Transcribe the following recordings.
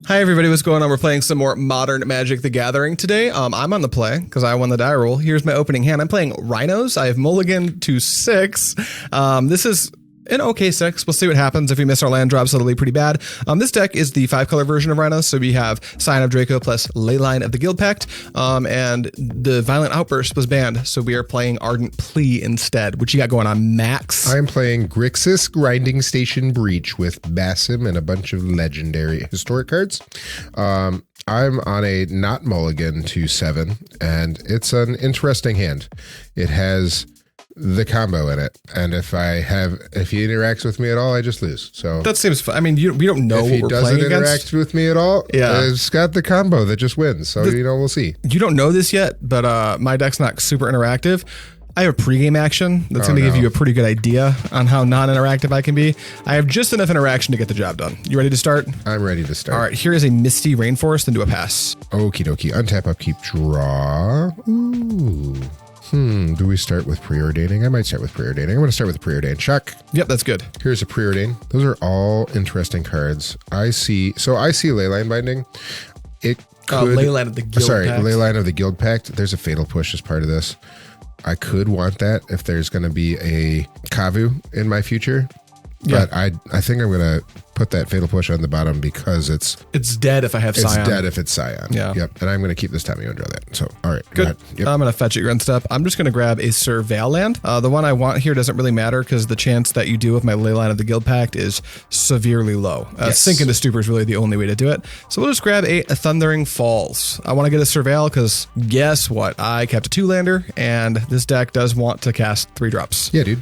Hi everybody, what's going on? We're playing some more Modern Magic the Gathering today. I'm on the play because I won the die roll. Here's my opening hand. I'm playing Rhinos. I have mulligan to 6. This is an okay 6. We'll see what happens if we miss our land drops. It'll be pretty bad. This deck is the 5-color version of Rhinos. So we have Scion of Draco plus Leyline of the Guildpact. And the Violent Outburst was banned. So we are playing Ardent Plea instead. What you got going on, Max? I'm playing Grixis Grinding Station Breach with Basim and a bunch of legendary historic cards. I'm on a not mulligan to 7, and it's an interesting hand. It has the combo in it, and if he interacts with me at all, I just lose. So that seems fun. I mean, we don't know what we're playing against. If he doesn't interact with me at all, it's got the combo that just wins. So we'll see. You don't know this yet, but my deck's not super interactive. I have a pregame action that's going to give you a pretty good idea on how non-interactive I can be. I have just enough interaction to get the job done. You ready to start? I'm ready to start. All right, here is a Misty Rainforest into a pass. Okie dokie. Untap, upkeep, draw. Ooh. Do we start with preordaining? I might start with preordaining. I'm going to start with preordain. Shock. Yep, that's good. Here's a preordain. Those are all interesting cards. I see Leyline Binding. It could... Leyline of the Guildpact. Sorry, Leyline of the Guildpact. There's a Fatal Push as part of this. I could want that if there's going to be a Kavu in my future. But I think I'm going to put that Fatal Push on the bottom because it's dead if I have Scion. It's dead if it's Scion. Yeah. Yep. And I'm going to keep this Tommy and draw that. So, all right. Good. Yep. I'm going to fetch it your end step. I'm just going to grab a Surveil land. The one I want here doesn't really matter because the chance that you do with my Leyline of the Guildpact is severely low. Sink into Stupor is really the only way to do it. So we'll just grab a Thundering Falls. I want to get a Surveil because guess what? I kept a 2-lander and this deck does want to cast 3 drops. Yeah, dude.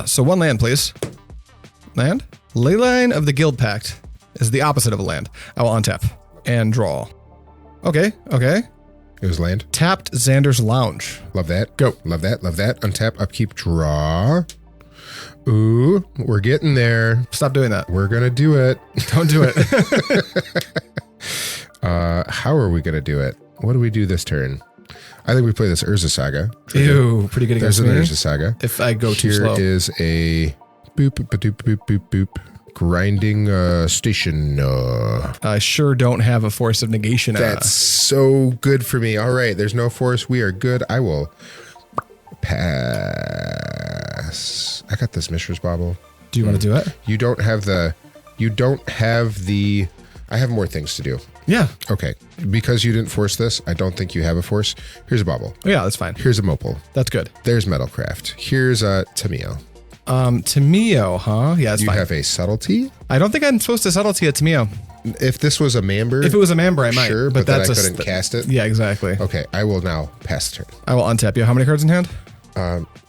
So 1 land, please. Land. Leyline of the Guildpact is the opposite of a land. I will untap and draw. Okay. It was land. Tapped Xander's Lounge. Love that. Go. Love that. Untap, upkeep, draw. Ooh, we're getting there. Stop doing that. We're going to do it. Don't do it. How are we going to do it? What do we do this turn? I think we play this Urza Saga. Ew, pretty good against me. There's an Urza Saga. If I go too slow. Here is a... Boop, boop, boop, boop, boop. Grinding station. I sure don't have a Force of Negation. That's so good for me. All right, there's no force. We are good. I will pass. I got this Mishra's Bauble. Do you want to do it? You don't have the... I have more things to do. Yeah. Okay. Because you didn't force this, I don't think you have a force. Here's a Bauble. Oh, yeah, that's fine. Here's a Mopal. That's good. There's Metalcraft. Here's a Tameo. Tameo, huh? Yeah, it's fine. You have a Subtlety? I don't think I'm supposed to Subtlety a Tameo. If this was a Mamber... If it was a Mamber, I might. Sure, but that's I couldn't cast it? Yeah, exactly. Okay, I will now pass the turn. I will untap you. How many cards in hand?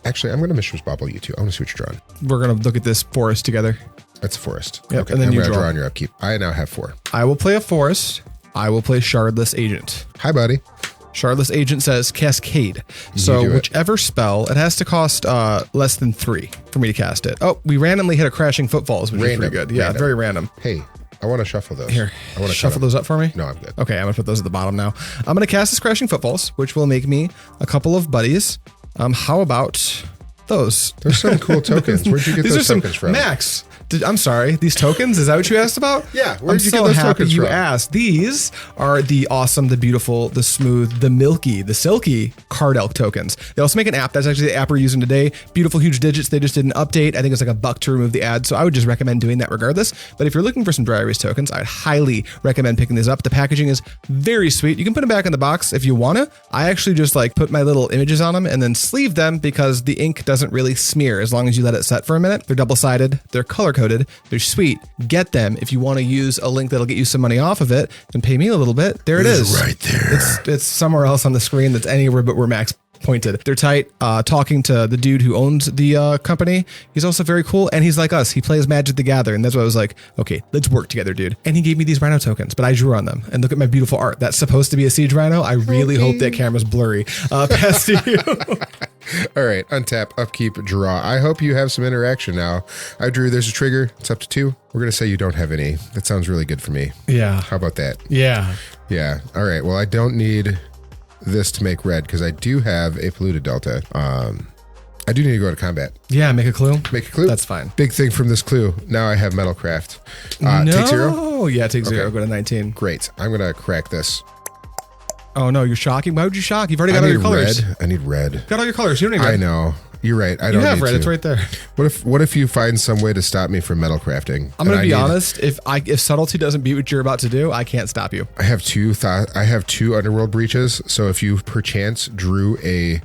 Actually, I'm going to Mishra's Bauble you two. I want to see what you're drawing. We're going to look at this forest together. That's a forest. Yep, okay, and then I'm you going to draw draw on your upkeep. I now have 4. I will play a forest. I will play Shardless Agent. Hi, buddy. Shardless Agent says Cascade. So whichever spell, it has to cost less than 3 for me to cast it. Oh, we randomly hit a Crashing Footfalls, which is pretty good. Yeah, very random. Hey, I want to shuffle those. Here, I want to shuffle those up for me? No, I'm good. Okay, I'm going to put those at the bottom now. I'm going to cast this Crashing Footfalls, which will make me a couple of buddies. How about those? There's some cool tokens. Where'd you get those tokens from? Max. I'm sorry, these tokens? Is that what you asked about? Yeah, where did you get those tokens from? You asked. These are the awesome, the beautiful, the smooth, the milky, the silky Card Elk tokens. They also make an app. That's actually the app we're using today. Beautiful, huge digits. They just did an update. I think it's like $1 to remove the ad, so I would just recommend doing that regardless. But if you're looking for some dry erase tokens, I'd highly recommend picking these up. The packaging is very sweet. You can put them back in the box if you want to. I actually just like put my little images on them and then sleeve them because the ink doesn't really smear as long as you let it set for a minute. They're double-sided. They're color-coded. They're sweet. Get them if you want to use a link that'll get you some money off of it and pay me a little bit. There it is. Right there. It's somewhere else on the screen that's anywhere but where Max pointed. They're tight. Talking to the dude who owns the company. He's also very cool, and he's like us. He plays Magic the Gathering. That's why I was like, okay, let's work together, dude. And he gave me these Rhino tokens, but I drew on them. And look at my beautiful art. That's supposed to be a Siege Rhino. I really hope that camera's blurry. Pass to you. All right, untap, upkeep, draw. I hope you have some interaction now. I drew, there's a trigger. It's up to 2. We're going to say you don't have any. That sounds really good for me. Yeah. How about that? Yeah. Yeah. All right. Well, I don't need this to make red because I do have a polluted delta. I do need to go to combat. Yeah, make a clue. Make a clue. That's fine. Big thing from this clue. Now I have Metalcraft. No. Take 0? Oh, yeah, take 0. Go to 19. Great. I'm going to crack this. Oh, no, you're shocking. Why would you shock? You've already got all your colors. I need red. Got all your colors. You don't need red. I know. You're right. I don't You have need red. to. It's right there. What if you find some way to stop me from metal crafting? I'm going to be honest. If subtlety doesn't beat what you're about to do, I can't stop you. I have two underworld breaches. So if you perchance drew a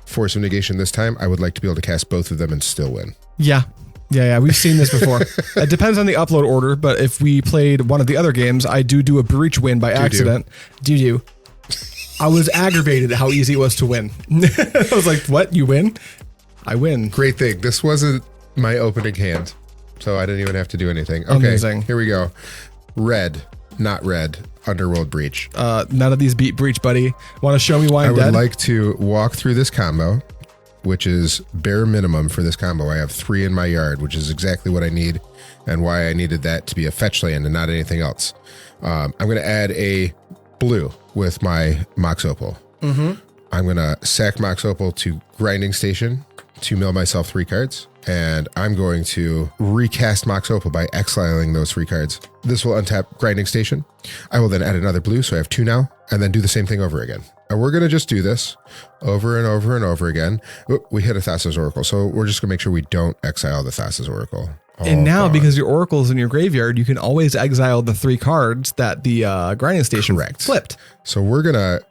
Force of Negation this time, I would like to be able to cast both of them and still win. Yeah. We've seen this before. It depends on the upload order, but if we played one of the other games, I do a breach win by accident. Do. I was aggravated at how easy it was to win. I was like, what? You win? I win. Great thing. This wasn't my opening hand, so I didn't even have to do anything. Okay, Amazing. Here we go. Red, not red. Underworld Breach. None of these beat breach, buddy. Want to show me why I'm dead? I would like to walk through this combo, which is bare minimum for this combo. I have 3 in my yard, which is exactly what I need and why I needed that to be a fetch land and not anything else. I'm going to add a blue with my Mox Opal. I'm going to sack Mox Opal to Grinding Station to mill myself 3 cards. And I'm going to recast Mox Opal by exiling those 3 cards. This will untap Grinding Station. I will then add another blue, so I have 2 now, and then do the same thing over again. And we're going to just do this over and over and over again. Oop, we hit a Thassa's Oracle, so we're just going to make sure we don't exile the Thassa's Oracle. And now, because your oracle's in your graveyard, you can always exile the 3 cards that the grinding station flipped. So we're going to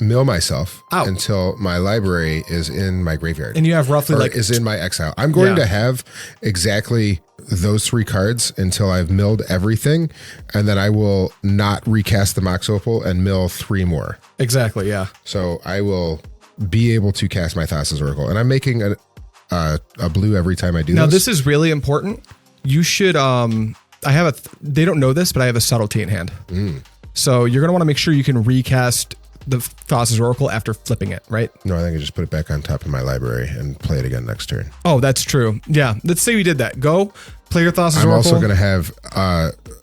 mill myself out until my library is in my graveyard. And you have roughly is in my exile. I'm going to have exactly those 3 cards until I've milled everything. And then I will not recast the Mox Opal and mill 3 more. Exactly. Yeah. So I will be able to cast my Thassa's Oracle. And I'm making a blue every time I do this. Now, this is really important. You should, they don't know this, but I have a subtlety in hand. So you're going to want to make sure you can recast the Thassa's Oracle after flipping it, right? No, I think I just put it back on top of my library and play it again next turn. Oh, that's true. Yeah. Let's say we did that. Go play your Thassa's Oracle. I'm also going to have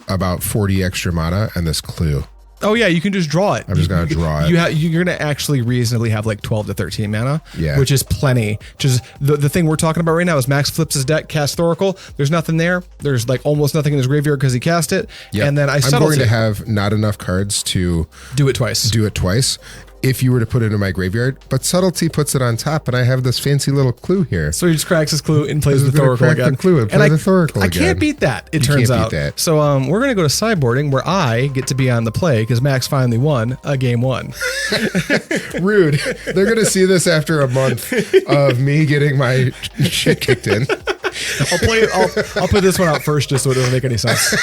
about 40 extra mana and this clue. Oh yeah, you can just draw it. I'm just going to draw it. You're going to actually reasonably have like 12 to 13 mana, yeah, which is plenty. Just the thing we're talking about right now is Max flips his deck, casts Oracle. There's nothing there. There's like almost nothing in his graveyard because he cast it. Yep. And then I'm going to have not enough cards to do it twice. If you were to put it in my graveyard, but Subtlety puts it on top, and I have this fancy little clue here. So he just cracks his clue and plays the Thoracle again. The clue and play the Thoracle again. I can't beat that, it turns out. So we're going to go to sideboarding where I get to be on the play because Max finally won a game 1. Rude. They're going to see this after a month of me getting my shit kicked in. I'll put this one out first just so it doesn't make any sense.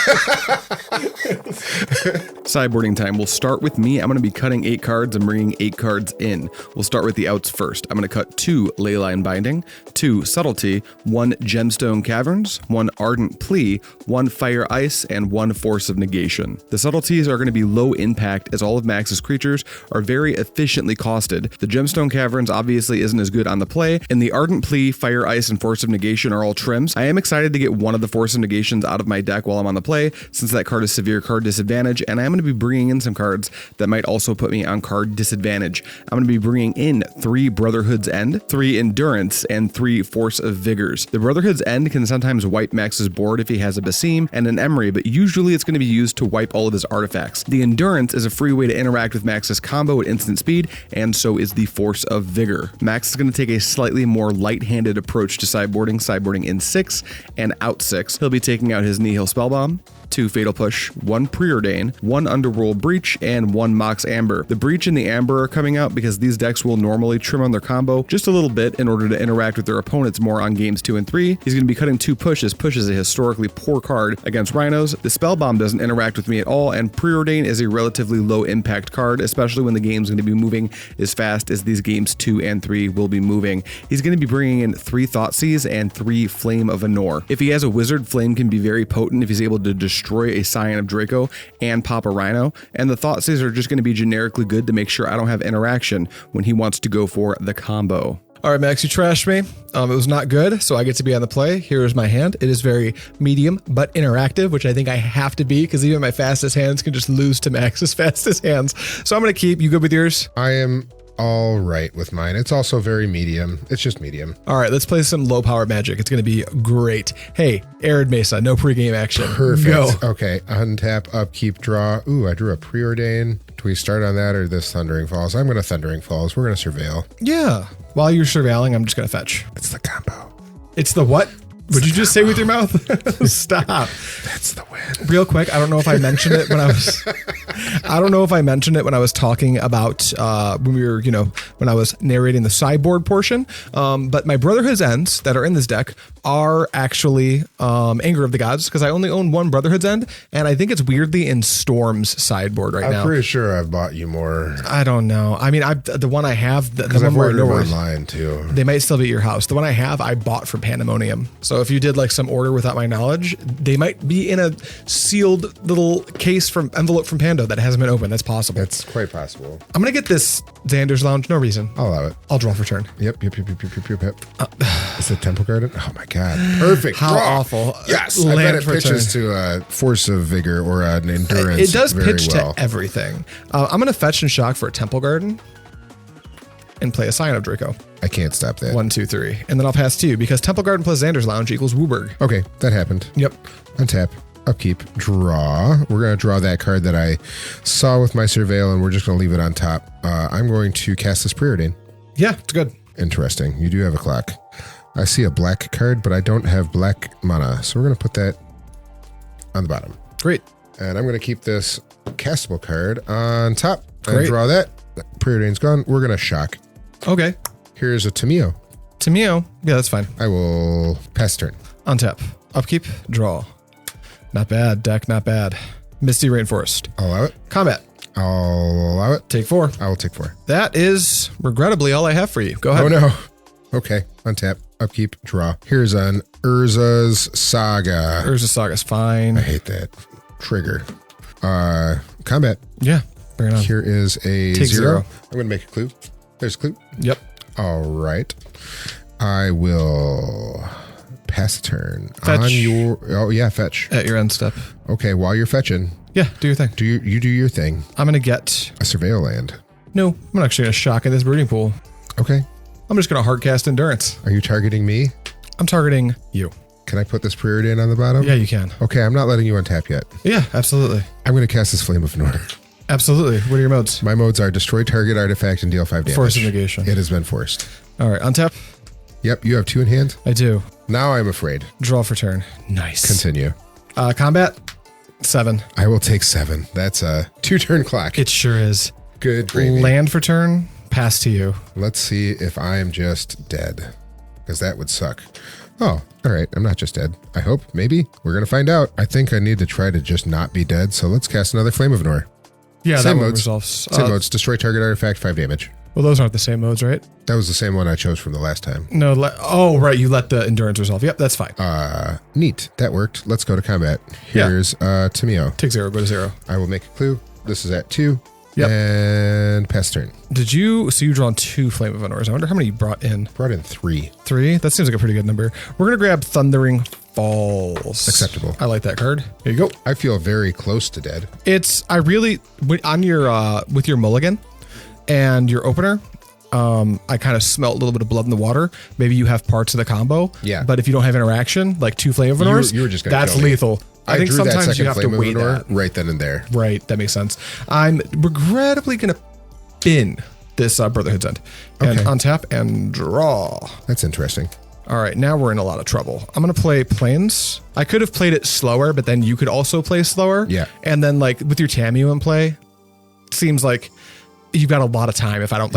Sideboarding time. We'll start with me. I'm going to be cutting 8 cards and bringing 8 cards in. We'll start with the outs first. I'm going to cut 2 Leyline Binding, 2 Subtlety, 1 Gemstone Caverns, 1 Ardent Plea, 1 Fire Ice, and 1 Force of Negation. The Subtleties are going to be low impact as all of Max's creatures are very efficiently costed. The Gemstone Caverns obviously isn't as good on the play, and the Ardent Plea, Fire Ice, and Force of Negation are all trims. I am excited to get one of the Force of Negations out of my deck while I'm on the play, since that card is severe card disadvantage, and I'm going to be bringing in some cards that might also put me on card disadvantage. I'm going to be bringing in 3 Brotherhood's End, 3 Endurance, and 3 Force of Vigors. The Brotherhood's End can sometimes wipe Max's board if he has a Basim and an Emry, but usually it's going to be used to wipe all of his artifacts. The Endurance is a free way to interact with Max's combo at instant speed, and so is the Force of Vigor. Max is going to take a slightly more light-handed approach to sideboarding in 6 and out 6. He'll be taking out his Nihil Spellbomb, 2 Fatal Push, 1 Preordain, 1 Underworld Breach, and 1 Mox Amber. The Breach and the Amber are coming out because these decks will normally trim on their combo just a little bit in order to interact with their opponents more on games 2 and 3. He's going to be cutting 2 pushes. Push is a historically poor card against Rhinos. The Spellbomb doesn't interact with me at all, and Preordain is a relatively low impact card, especially when the game's going to be moving as fast as these games 2 and 3 will be moving. He's going to be bringing in 3 Thoughtseize and 3 Flame of Anor. If he has a Wizard, Flame can be very potent if he's able to destroy a Scion of Draco and pop a Rhino, and the Thoughtseize are just going to be generically good to make sure I don't have interaction when he wants to go for the combo. All right, Max, you trashed me. It was not good, so I get to be on the play. Here is my hand. It is very medium, but interactive, which I think I have to be, because even my fastest hands can just lose to Max's fastest hands. So I'm going to keep. You good with yours? I am all right with mine. It's also very medium. It's just medium. All right, let's play some low power Magic. It's going to be great. Hey, Arid Mesa, no pregame action. Perfect. Go. Okay, untap, upkeep, draw. Ooh, I drew a preordain. Do we start on that or this Thundering Falls? I'm going to Thundering Falls. We're going to surveil. Yeah. While you're surveilling, I'm just going to fetch. It's the combo. It's the what? Would you just say with your mouth? Stop. That's the win. Real quick, I don't know if I mentioned it when I was talking about when we were, when I was narrating the sideboard portion. But my Brotherhood's Ends that are in this deck are actually Anger of the Gods, because I only own one Brotherhood's End, and I think it's weirdly in Storm's sideboard right now. I'm pretty sure I've bought you more. I don't know. I mean, the one I have, the one I've where ordered online too. They might still be at your house. The one I have, I bought from Pandemonium. So if you did like some order without my knowledge, they might be in a sealed little case from envelope from Pando that hasn't been opened. That's possible. It's quite possible. I'm gonna get this Xander's Lounge. No reason. I'll allow it. I'll draw for turn. Yep. Is it Temple Garden? Oh my God. Perfect. How draw. Awful. Yes. I bet it pitches to a Force of Vigor or an Endurance. It does very pitch well. to everything. I'm gonna fetch and shock for a Temple Garden and play a Scion of Draco. I can't stop that. 1, 2, 3. And then I'll pass to you because Temple Garden plus Xander's Lounge equals Wooburg. Okay, that happened. Yep. Untap, upkeep, draw. We're going to draw that card that I saw with my Surveil, and we're just going to leave it on top. I'm going to cast this Preordain. Yeah, it's good. Interesting. You do have a clock. I see a black card, but I don't have black mana, so we're going to put that on the bottom. Great. And I'm going to keep this castable card on top and Great. draw that. Preordain's gone. We're going to shock. Okay. Here's a Tameo. Tameo. Yeah, that's fine. I will pass turn. Untap. Upkeep. Draw. Not bad. Deck, not bad. Misty Rainforest. I'll allow it. Combat. I'll allow it. Take 4. I will take 4. That is regrettably all I have for you. Go ahead. Oh no. Okay. Untap. Upkeep. Draw. Here's an Urza's Saga. Urza's Saga's fine. I hate that. Trigger. Combat. Yeah. Bring it on. Here is a Take 0. I'm going to make a clue. There's a clue. Yep. All right. I will pass a turn. Fetch. On your... Oh, yeah, fetch. At your end step. Okay, while you're fetching, Yeah, do your thing. you do your thing. I'm going to get... A Surveil land. No, I'm actually going to shock in this breeding pool. Okay. I'm just going to hardcast Endurance. Are you targeting me? I'm targeting you. Can I put this Preordain on the bottom? Yeah, you can. Okay, I'm not letting you untap yet. Yeah, absolutely. I'm going to cast this Flame of Nor. Absolutely. What are your modes? My modes are destroy target artifact and deal 5 damage. Force of Negation. It has been forced. All right, untap. Yep, you have 2 in hand. I do. Now I'm afraid. Draw for turn. Nice. Continue. Combat. 7. I will take 7. That's a 2-turn clock. It sure is. Good gravy. Land for turn. Pass to you. Let's see if I am just dead, because that would suck. Oh, all right. I'm not just dead. I hope. Maybe. We're going to find out. I think I need to try to just not be dead, so let's cast another Flame of Nor. Yeah, Same that one modes. resolves. Same modes. Destroy target artifact, 5 damage. Well, those aren't the same modes, right? That was the same one I chose from the last time. No. Oh, right. You let the Endurance resolve. Yep, that's fine. Neat. That worked. Let's go to combat. Here's Tameo. Take 0. Go to 0. I will make a clue. This is at 2. Yep. And pass turn. Did you? So you drawn 2 Flame of Honors. I wonder how many you brought in. Brought in 3. 3? That seems like a pretty good number. We're going to grab Thundering Falls. Acceptable. I like that card. Here you go. I feel very close to dead. On your, with your mulligan and your opener, I kind of smelt a little bit of blood in the water. Maybe you have parts of the combo. Yeah. But if you don't have interaction, like 2 Flame of Honors, You were just gonna that's kill me. lethal. I think drew that sometimes you second have to Flame of wait Nor that. right then and there. Right, that makes sense. I'm regrettably going to bin this Brotherhood's End. And Okay. untap and draw. That's interesting. All right, now we're in a lot of trouble. I'm going to play Plains. I could have played it slower, but then you could also play slower. Yeah. And then like with your Tameo in play, seems like you've got a lot of time if I don't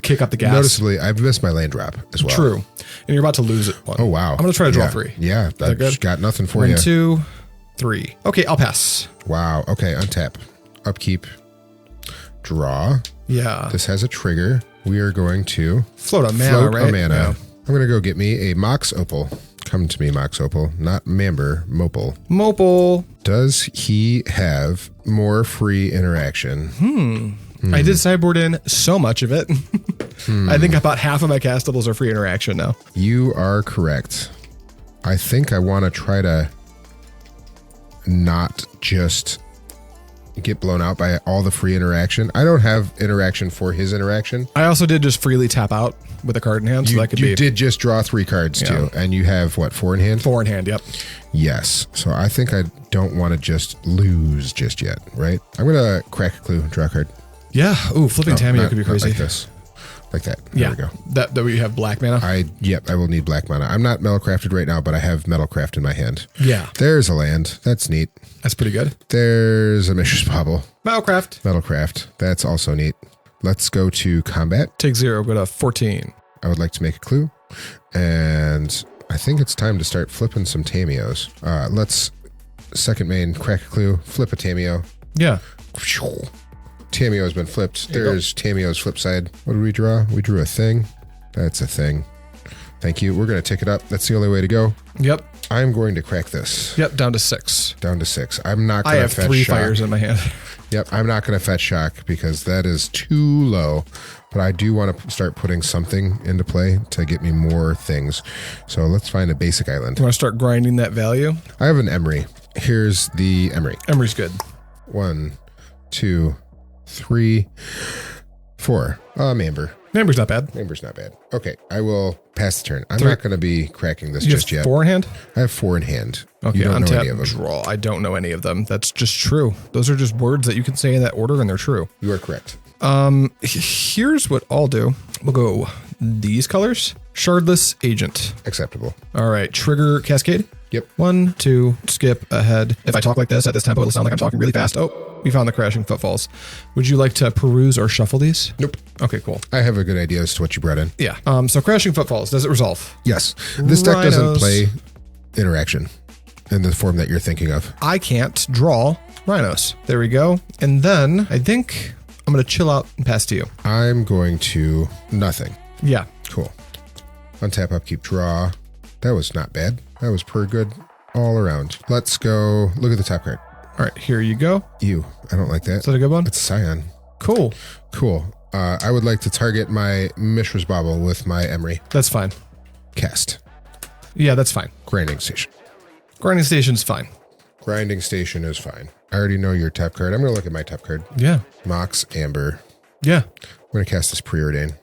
kick up the gas. Noticeably, I've missed my land drop as well. True. And you're about to lose it one. Oh, wow. I'm going to try to draw Yeah. 3. Yeah, I've good? got nothing for 1, you. 2, 3. Okay, I'll pass. Wow. Okay, untap. Upkeep. Draw. Yeah. This has a trigger. We are going to Float a mana, float right? a mana. Yeah. I'm going to go get me a Mox Opal. Come to me, Mox Opal. Not Mamber, Mopal. Mopal. Does he have more free interaction? I did sideboard in so much of it. I think about half of my castables are free interaction now. You are correct. I think I want to try to not just get blown out by all the free interaction. I don't have interaction for his interaction. I also did just freely tap out with a card in hand, so that could be. You did just draw 3 cards too, and you have what, 4 in hand? 4 in hand, yep. Yes. So I think I don't want to just lose just yet, right? I'm gonna crack a clue, draw a card. Yeah. Ooh, flipping Tamiyo could be crazy. Like this. Like that. There we go. That way you have black mana. I will need black mana. I'm not metalcrafted right now, but I have metalcraft in my hand. Yeah. There's a land. That's neat. That's pretty good. There's a Mishra's Bauble. Metalcraft. That's also neat. Let's go to combat. Take 0, go to 14. I would like to make a clue. And I think it's time to start flipping some Tamiyos. Let's second main, crack a clue, flip a Tamiyo. Yeah. Tamiyo has been flipped. There's Tamiyo's flip side. What did we draw? We drew a thing. That's a thing. Thank you. We're going to tick it up. That's the only way to go. Yep. I'm going to crack this. Yep, down to 6. Down to 6. I'm not going to fetch shock. I have 3 fires in my hand. Yep, I'm not going to fetch shock because that is too low. But I do want to start putting something into play to get me more things. So let's find a basic island. You want to start grinding that value? I have an Emry. Here's the Emry. Emry's good. 1, 2, 3, 4. Amber. Amber's not bad. Amber's not bad. Okay, I will pass the turn. I'm not going to be cracking this just yet. 4 in hand? I have 4 in hand. Okay, you don't know any untap, of them. draw. I don't know any of them. That's just true. Those are just words that you can say in that order, and they're true. You are correct. Here's what I'll do. We'll go these colors. Shardless Agent. Acceptable. All right, trigger Cascade. Yep. 1, 2, skip ahead. If I talk like this at this tempo, it'll sound like I'm talking really fast. Oh, we found the Crashing Footfalls. Would you like to peruse or shuffle these? Nope. Okay, cool. I have a good idea as to what you brought in. Yeah. So Crashing Footfalls, does it resolve? Yes. This deck doesn't Rhinos. play interaction in the form that you're thinking of. I can't draw Rhinos. There we go. And then I think I'm going to chill out and pass to you. I'm going to nothing. Yeah. Cool. Untap, upkeep, draw. That was not bad. That was pretty good all around. Let's go look at the top card. All right, here you go. Ew, I don't like that. Is that a good one? It's Scion. Cool. Cool. I would like to target my Mishra's Bauble with my Emry. That's fine. Cast. Yeah, that's fine. Grinding Station. Grinding Station's fine. Grinding Station is fine. I already know your top card. I'm going to look at my top card. Yeah. Mox Amber. Yeah. I'm going to cast this Preordain.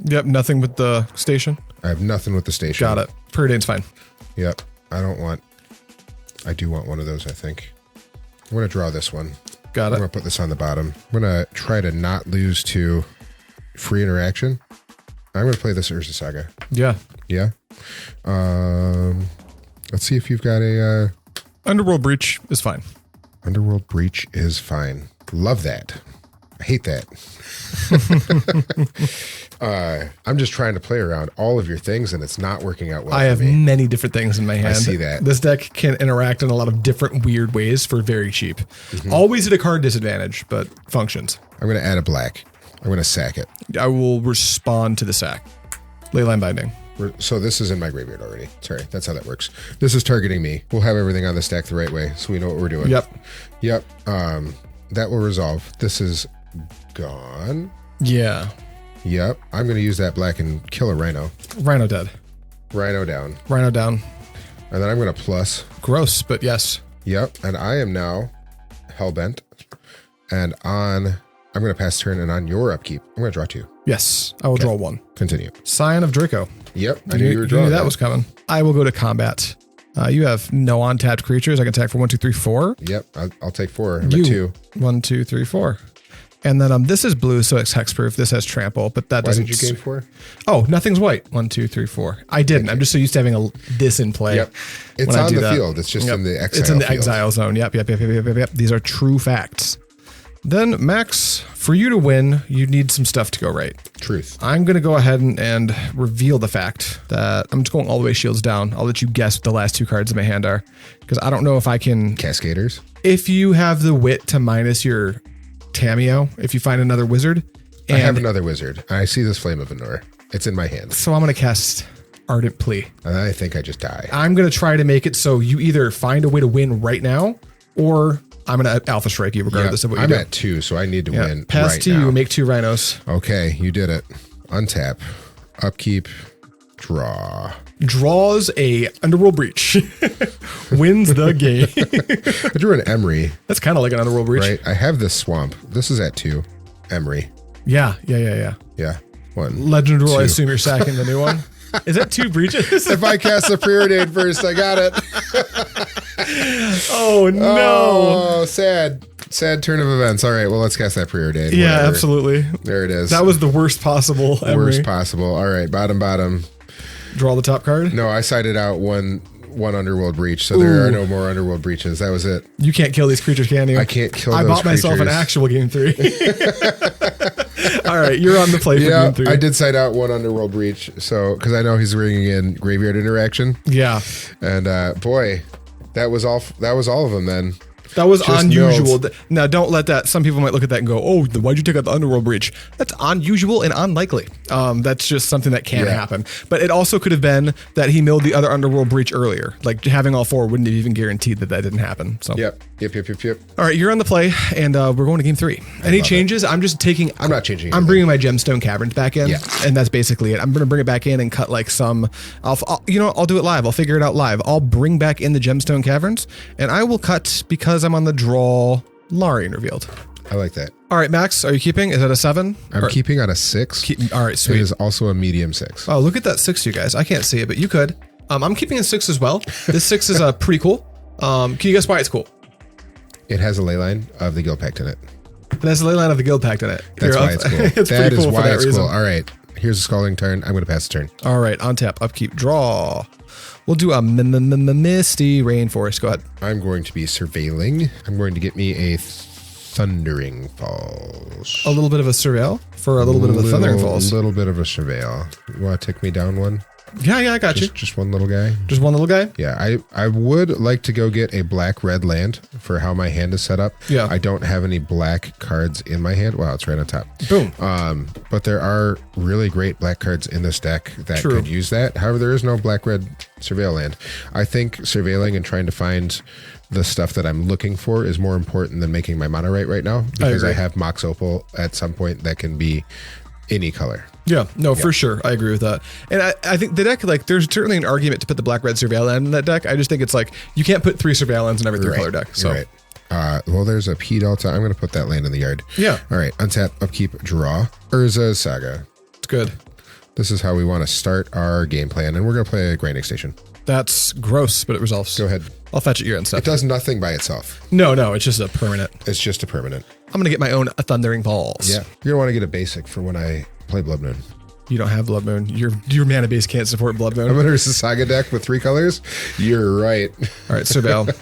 Yep, nothing with the station. I have nothing with the station. Got it. Preordain's fine. Yep. I do want one of those, I think. I'm going to draw this one. Got I'm it. going to put this on the bottom. I'm going to try to not lose to free interaction. I'm going to play this Urza Saga. Yeah. Yeah. Let's see if you've got a... Underworld Breach is fine. Underworld Breach is fine. Love that. I hate that. I'm just trying to play around all of your things, and it's not working out well I have for me. many different things in my hand. I see that. This deck can interact in a lot of different weird ways for very cheap. Mm-hmm. Always at a card disadvantage, but functions. I'm going to add a black. I'm going to sack it. I will respond to the sack. Leyline Binding. So this is in my graveyard already. Sorry, that's how that works. This is targeting me. We'll have everything on the stack the right way, so we know what we're doing. Yep. That will resolve. This is gone. Yeah. Yep. I'm going to use that black and kill a Rhino. Rhino dead. Rhino down. Rhino down. And then I'm going to plus. Gross, but yes. Yep. And I am now Hellbent. And I'm going to pass turn, and on your upkeep, I'm going to draw 2. Yes. I will draw 1. Continue. Scion of Draco. Yep. I knew you were drawing that was coming. I will go to combat. You have no untapped creatures. I can attack for 1, 2, 3, 4. Yep. I'll take 4. I'm at 2. 1, 2, 3, 4. And then this is blue, so it's hexproof. This has trample, but that doesn't. Why did you gain 4? Oh, nothing's white. 1, 2, 3, 4. I didn't. I'm just so used to having this in play. Yep. It's on the field. It's just in the exile. It's in the field. exile zone. Yep. These are true facts. Then, Max, for you to win, you need some stuff to go right. Truth. I'm going to go ahead and reveal the fact that I'm just going all the way shields down. I'll let you guess what the last 2 cards in my hand are, because I don't know if I can. Cascaders. If you have the wit to minus your Tamiyo, if you find another wizard. I have another wizard. I see this Flame of Anor. It's in my hand. So I'm going to cast Ardent Plea. And I think I just die. I'm going to try to make it so you either find a way to win right now, or I'm going to Alpha Strike you regardless of what you do. I'm at 2, so I need to win Pass right to now. you, make 2 Rhinos. Okay, you did it. Untap. Upkeep. Draw. Draws a Underworld Breach. Wins the game. I drew an Emry. That's kind of like an Underworld Breach. Right. I have this swamp. This is at 2. Emry. Yeah. Yeah. 1. Legend Rule, I 2. assume you're sacking the new one. Is that 2 breaches? If I cast the preordained first, I got it. Oh, no. Oh, sad. Sad turn of events. All right, well, let's cast that preordained. Yeah, Whatever. absolutely. There it is. That was the worst possible. Worst possible. All right, bottom. Draw the top card. No, I sided out one Underworld Breach, so there are no more Underworld Breaches. That was it. You can't kill these creatures, can you? I can't kill I those bought myself an creatures. actual game 3. All right, you're on the play for game 3. I did side out one Underworld Breach, so because I know he's bringing in Graveyard Interaction. Yeah, and boy, that was all of them then. that was Just unusual. Now, don't let that. Some people might look at that and go, "Oh, why'd you take out the Underworld Breach?" That's unusual and unlikely. That's just something that can happen. But it also could have been that he milled the other Underworld Breach earlier. Like having all 4 wouldn't have even guaranteed that didn't happen. So Yep. All right, you're on the play, and we're going to game 3. Any changes? I'm just taking. I'm not changing. I'm bringing my Gemstone Caverns back in, Yeah. and that's basically it. I'm going to bring it back in and cut like some. I'll do it live. I'll figure it out live. I'll bring back in the Gemstone Caverns, and I will cut because I'm on the draw. Lórien Revealed. I like that. All right, Max, are you keeping? Is that a 7? I'm keeping on a 6. All right, It sweet. is also a medium 6. Oh, look at that 6, you guys. I can't see it, but you could. I'm keeping a 6 as well. This 6 is pretty cool. Can you guess why it's cool? It has a Leyline of the Guildpact in it. It has the Leyline of the Guildpact in it. That's why it's cool. It's That pretty is cool for why that it's reason. cool. All right. Here's a Scalding turn. I'm going to pass the turn. All right, on tap, upkeep, draw. We'll do a Misty Rainforest. Go ahead. I'm going to be surveilling. I'm going to get me a Thundering Falls. A little bit of a surveil for a little bit of a Thundering Falls. A little bit of a surveil. You want to take me down one? Yeah, I got you. Just one little guy? Just one little guy? Yeah, I would like to go get a black-red land for how my hand is set up. Yeah. I don't have any black cards in my hand. Wow, it's right on top. Boom. But there are really great black cards in this deck that could use that. However, there is no black-red surveil land. I think surveilling and trying to find the stuff that I'm looking for is more important than making my mono right now, because I have Mox Opal at some point that can be any color. Yeah, no, for sure. I agree with that. And I think the deck, like, there's certainly an argument to put the black-red surveil land in that deck. I just think it's like, you can't put 3 surveil lands in every 3-color deck. So. Right. Well, there's a P Delta. I'm going to put that land in the yard. Yeah. All right. Untap, upkeep, draw. Urza Saga. It's good. This is how we want to start our game plan, and we're going to play a grinding station. That's gross, but it resolves. Go ahead. I'll fetch it your end stuff. It does nothing by itself. No, it's just a permanent. It's just a permanent. I'm going to get my own Thundering Falls. Yeah. You're going to want to get a basic for when I play Blood Moon. You don't have Blood Moon. Your mana base can't support Blood Moon. I'm under a Saga deck with 3 colors. You're right. All right, surveil.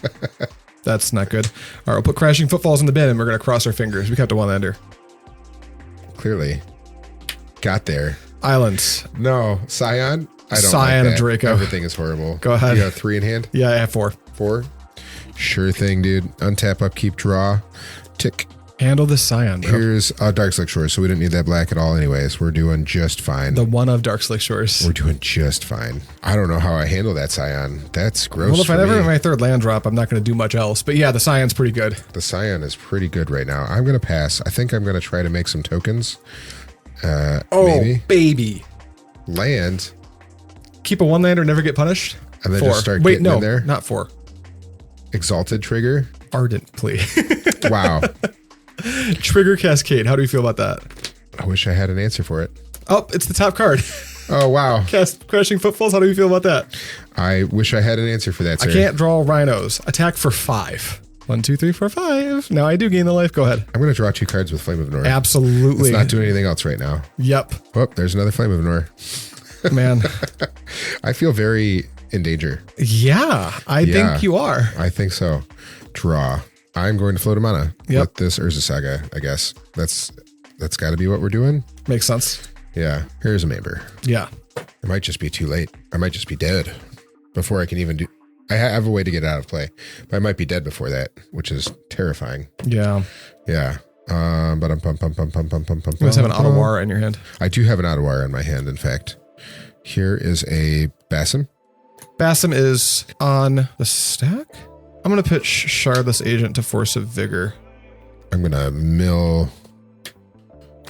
That's not good. All right, we'll put Crashing Footfalls in the bin, and we're going to cross our fingers. We kept a 1-lander. Clearly. Got there. Islands. No. Scion? I don't Scion like of that. Draco. Everything is horrible. Go ahead. You got 3 in hand? Yeah, I have 4. 4? Sure thing, dude. Untap, upkeep, draw. Tick. Handle the Scion, bro. Here's Darkslick Shores, so we didn't need that black at all anyways. We're doing just fine. The one of Darkslick Shores. We're doing just fine. I don't know how I handle that Scion. That's gross. Well, if I for never me. have my 3rd land drop, I'm not going to do much else. But yeah, the Scion's pretty good. The Scion is pretty good right now. I'm going to pass. I think I'm going to try to make some tokens. Maybe. Baby. Land. Keep a 1-lander, never get punished. And then 4. just start Wait, getting no, in there. not 4. Exalted Trigger. Ardent Plea. Wow. Trigger Cascade. How do you feel about that? I wish I had an answer for it. Oh, it's the top card. Oh, wow. Crashing Footfalls. How do you feel about that? I wish I had an answer for that, sir. I can't draw Rhinos. Attack for 5. 1, 2, 3, 4, 5. Now I do gain the life. Go ahead. I'm going to draw 2 cards with Flame of Nor. Absolutely. It's not doing anything else right now. Yep. Oh, there's another Flame of Nor. Man. I feel very in danger. Yeah, I think you are. I think so. Draw. I'm going to float a mana with this Urza Saga, I guess. That's got to be what we're doing. Makes sense. Yeah. Here's a Amber. Yeah. It might just be too late. I might just be dead before I can even do... I have a way to get out of play, but I might be dead before that, which is terrifying. Yeah. Yeah. But I'm pum. You must have an Ottawara in your hand. I do have an Ottawara in my hand, in fact. Here is a Basim. Basim is on the stack. I'm going to pitch Shardless Agent to Force of Vigor. I'm going to mill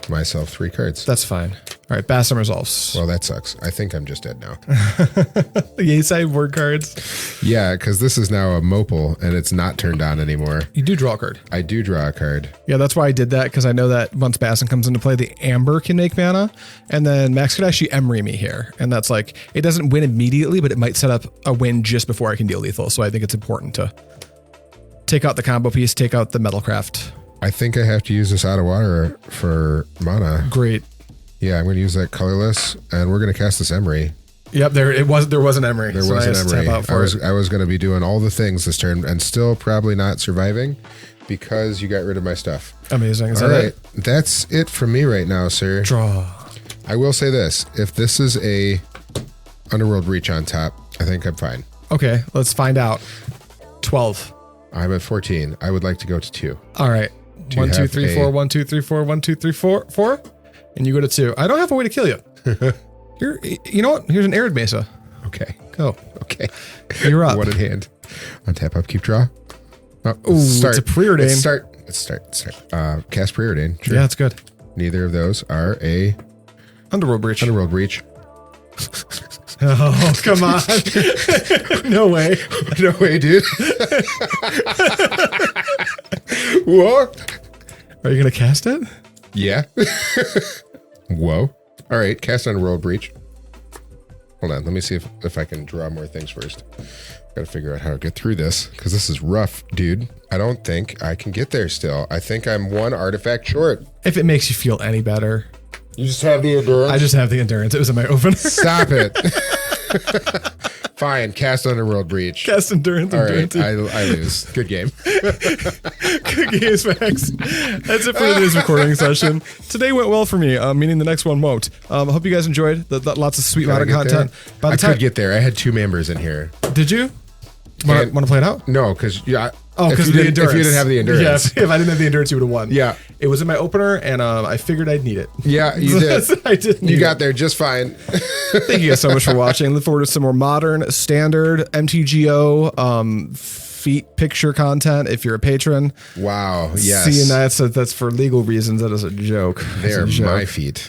myself 3 cards. That's fine. All right, Basim resolves. Well, that sucks. I think I'm just dead now. Yay, sideboard cards. Yeah, because this is now a Mopal, and it's not turned on anymore. You do draw a card. I do draw a card. Yeah, that's why I did that, because I know that once Basim comes into play, the Amber can make mana, and then Max could actually Emry me here. And that's like, it doesn't win immediately, but it might set up a win just before I can deal lethal. So I think it's important to take out the combo piece, take out the Metalcraft. I think I have to use this out of water for mana. Great. Yeah, I'm going to use that colorless, and we're going to cast this Emry. Yep, there was an Emry. There was an Emry. I was going to be doing all the things this turn and still probably not surviving because you got rid of my stuff. Amazing. All right, that's it for me right now, sir. Draw. I will say this. If this is a Underworld Breach on top, I think I'm fine. Okay, let's find out. 12. I'm at 14. I would like to go to 2. All right. 1, 2, 3, 4, 1, 2, 3, 4, 1, 2, 3, 4, 4. And you go to 2. I don't have a way to kill you. You know what? Here's an Arid Mesa. Okay. Go. Okay. You're up. One in hand. Untap, upkeep, draw. Oh, it's a preordain. Start. Cast preordain. Sure. Yeah, it's good. Neither of those are a Underworld Breach. Underworld Breach. Oh, come on. No way. No way, dude. What? Are you going to cast it? Yeah. Whoa. All right, cast Underworld Breach. Hold on, let me see if I can draw more things first. Got to figure out how to get through this, because this is rough, dude. I don't think I can get there still. I think I'm 1 artifact short. If it makes you feel any better. You just have the endurance? I just have the endurance. It was in my opener. Stop it. Fine, cast Underworld Breach. Cast endurance. All right, I lose. Good game. Good games, Max. That's it for today's recording session. Today went well for me, meaning the next one won't. I hope you guys enjoyed. Lots of sweet modern content. I could get there. I had 2 members in here. Did you? Want to play it out? No, because because the endurance. If you didn't have the endurance. Yeah, if I didn't have the endurance, you would have won. Yeah. It was in my opener, and I figured I'd need it. Yeah, you did. I did. You got there just fine. Thank you guys so much for watching. Look forward to some more modern, standard, MTGO, feet picture content if you're a patron. Wow, yes. See, and that's for legal reasons. That is a joke. They're my feet.